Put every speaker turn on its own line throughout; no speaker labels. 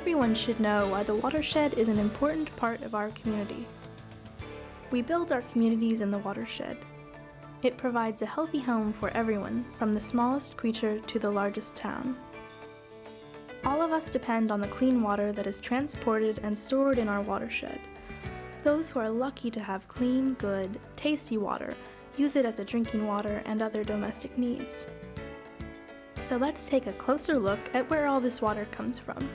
everyone should know why the watershed is an important part of our community. We build our communities in the watershed. It provides a healthy home for everyone, from the smallest creature to the largest town. All of us depend on the clean water that is transported and stored in our watershed. Those who are lucky to have clean, good, tasty water use it as a drinking water and other domestic needs. So let's take a closer look at where all this water comes from.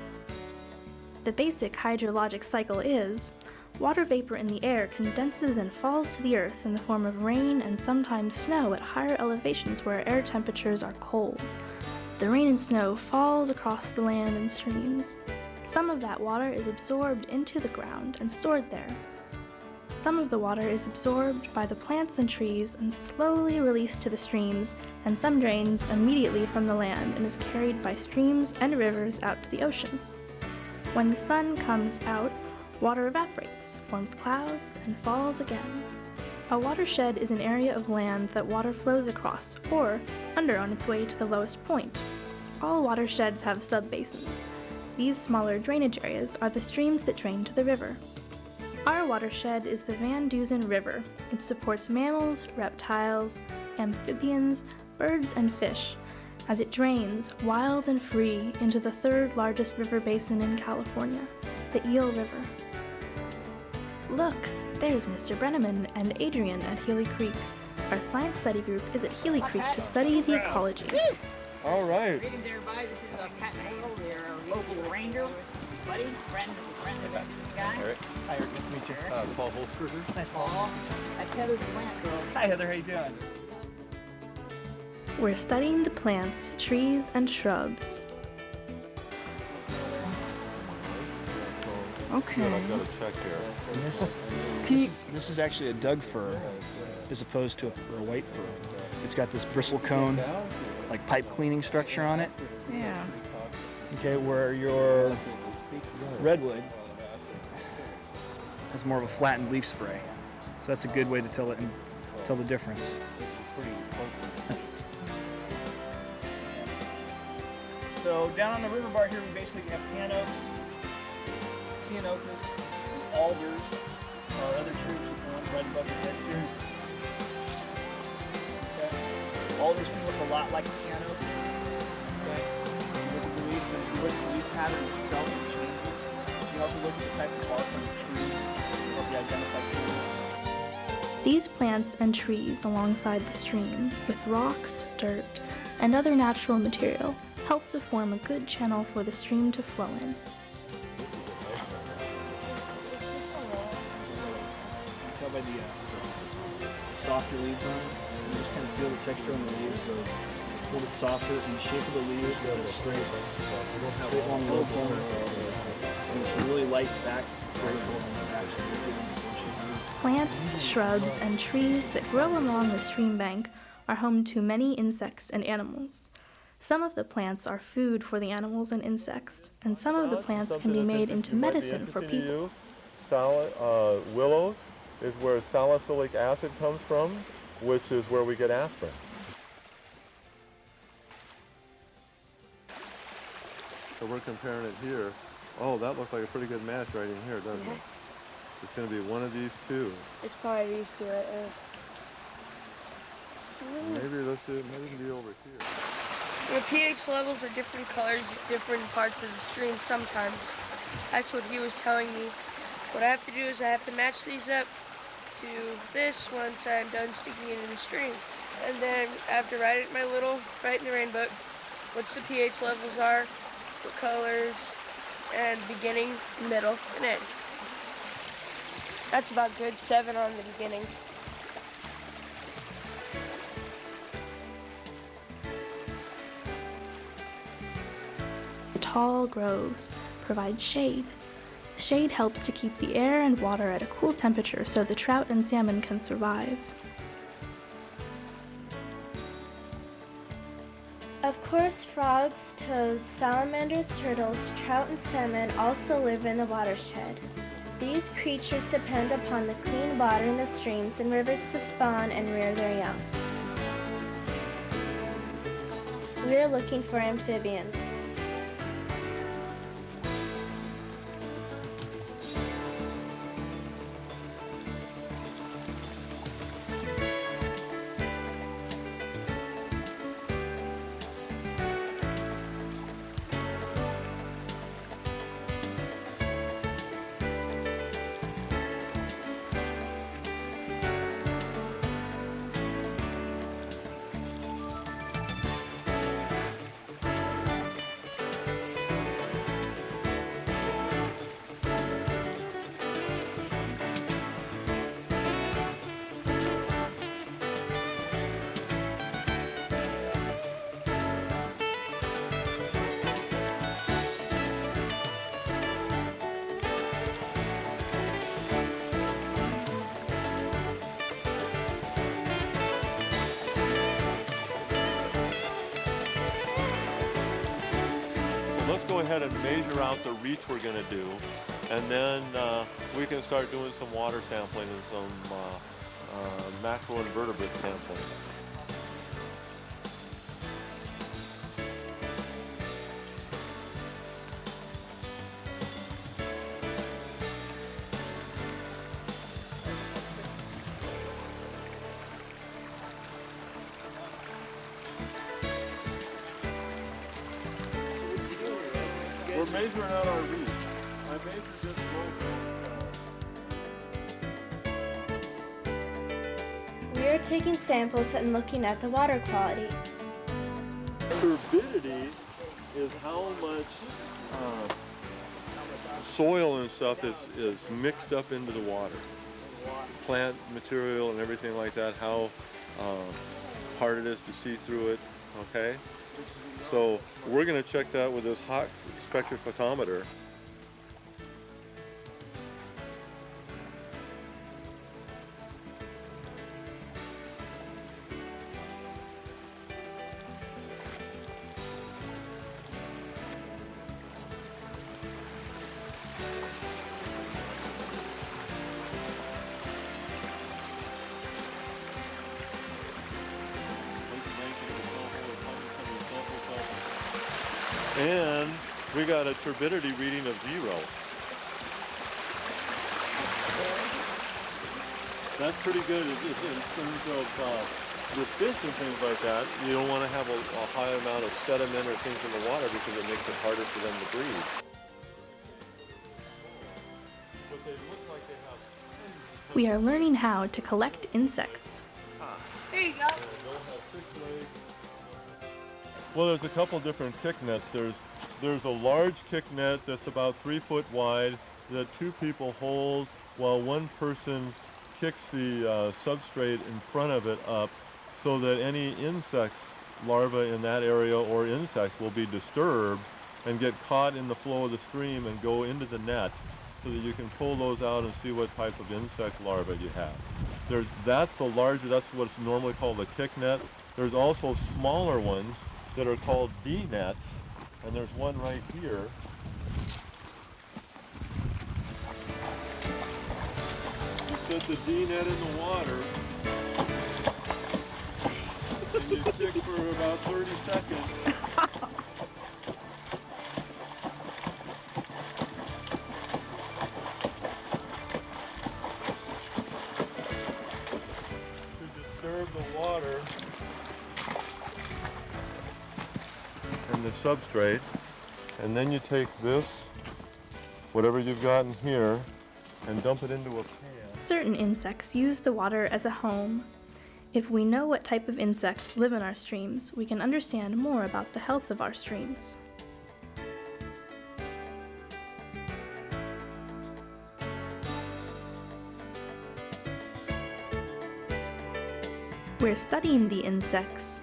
The basic hydrologic cycle is water vapor in the air condenses and falls to the earth in the form of rain and sometimes snow at higher elevations where air temperatures are cold. The rain and snow falls across the land and streams. Some of that water is absorbed into the ground and stored there. Some of the water is absorbed by the plants and trees and slowly released to the streams, and some drains immediately from the land and is carried by streams and rivers out to the ocean. When the sun comes out, water evaporates, forms clouds, and falls again. A watershed is an area of land that water flows across, or under on its way to the lowest point. All watersheds have subbasins. These smaller drainage areas are the streams that drain to the river. Our watershed is the Van Dusen River. It supports mammals, reptiles, amphibians, birds, and fish, as it drains, wild and free, into the third largest river basin in California, the Eel River. Look, there's Mr. Brenneman and Adrian at Healy Creek. Our science study group is at Healy Creek to study the ecology.
All right.
Greetings, everybody. This is Pat Engel, their local ranger, buddy, friend of the guy.
Eric.
Hi, Eric. Nice to meet you.
Paul Holzberger.
Nice, Paul.
Paul. That's Heather the plant girl.
Hi, Heather. How you doing?
We're studying the plants, trees, and shrubs.
Okay. I've got a check here.
This is actually a Doug fir, as opposed to a white fir. It's got this bristle cone, like pipe cleaning structure on it.
Yeah.
Okay, where your redwood has more of a flattened leaf spray. So that's a good way to tell the difference. So down on the river bar here, we basically have pan oaks, ceanothus, alders, our other trees, just the ones right above your heads here. Okay. Alders can look a lot like a pan oak. Okay. You look at the leaves, and you look at the leaf pattern itself, it changes. You also look at the type of bark on the trees to help you identify trees.
These plants and trees alongside the stream, with rocks, dirt, and other natural material, help to form a good channel for the stream to flow in.
Tell by the softer leaves on it, you just kind of feel the texture on the leaves. So a little bit softer, and the shape of the leaves is straight along the bone. And it's really light back,
Plants, shrubs, and trees that grow along the stream bank are home to many insects and animals. Some of the plants are food for the animals and insects, and some of the plants can be made into medicine for people.
Willows is where salicylic acid comes from, which is where we get aspirin. So we're comparing it here. Oh, that looks like a pretty good match right in here, doesn't it? It's going to be one of these two.
It's probably these two right there.
Maybe it can be over here.
The pH levels are different colors at different parts of the stream sometimes. That's what he was telling me. What I have to do is I have to match these up to this once I'm done sticking it in the stream. And then I have to write it in my little write in the rain book, what the pH levels are, what colors, and beginning, middle, and end. That's about good 7 on the beginning.
The tall groves provide shade. Shade helps to keep the air and water at a cool temperature so the trout and salmon can survive.
Of course, frogs, toads, salamanders, turtles, trout, and salmon also live in the watershed. These creatures depend upon the clean water in the streams and rivers to spawn and rear their young. We are looking for amphibians.
ahead and measure out the reach we're going to do, and then we can start doing some water sampling and some macroinvertebrate sampling. We're measuring out our reach. I measured this
We are taking samples and looking at the water quality.
turbidity is how much soil and stuff is mixed up into the water. Plant material and everything like that, how hard it is to see through it, okay? So we're going to check that with this hot spectrophotometer. And we got a turbidity reading of 0. That's pretty good in terms of with fish and things like that. You don't want to have a high amount of sediment or things in the water because it makes it harder for them to breathe. But they look like they have...
We are learning how to collect insects.
There you go.
Well, there's a couple different kick nets. There's a large kick net that's about 3 foot wide that 2 people hold while one person kicks the substrate in front of it up so that any insects, larvae in that area or insects will be disturbed and get caught in the flow of the stream and go into the net so that you can pull those out and see what type of insect larvae you have. That's the larger, that's what's normally called a kick net. There's also smaller ones that are called D nets, and there's one right here. You set the D net in the water, and you stick for about 30 seconds. To disturb the water and the substrate, and then you take this, whatever you've got in here, and dump it into a pan.
Certain insects use the water as a home. If we know what type of insects live in our streams, we can understand more about the health of our streams. We're studying the insects.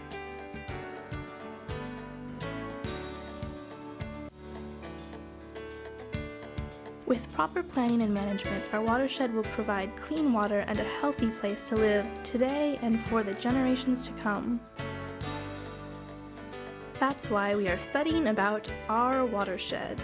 With proper planning and management, our watershed will provide clean water and a healthy place to live today and for the generations to come. That's why we are studying about our watershed.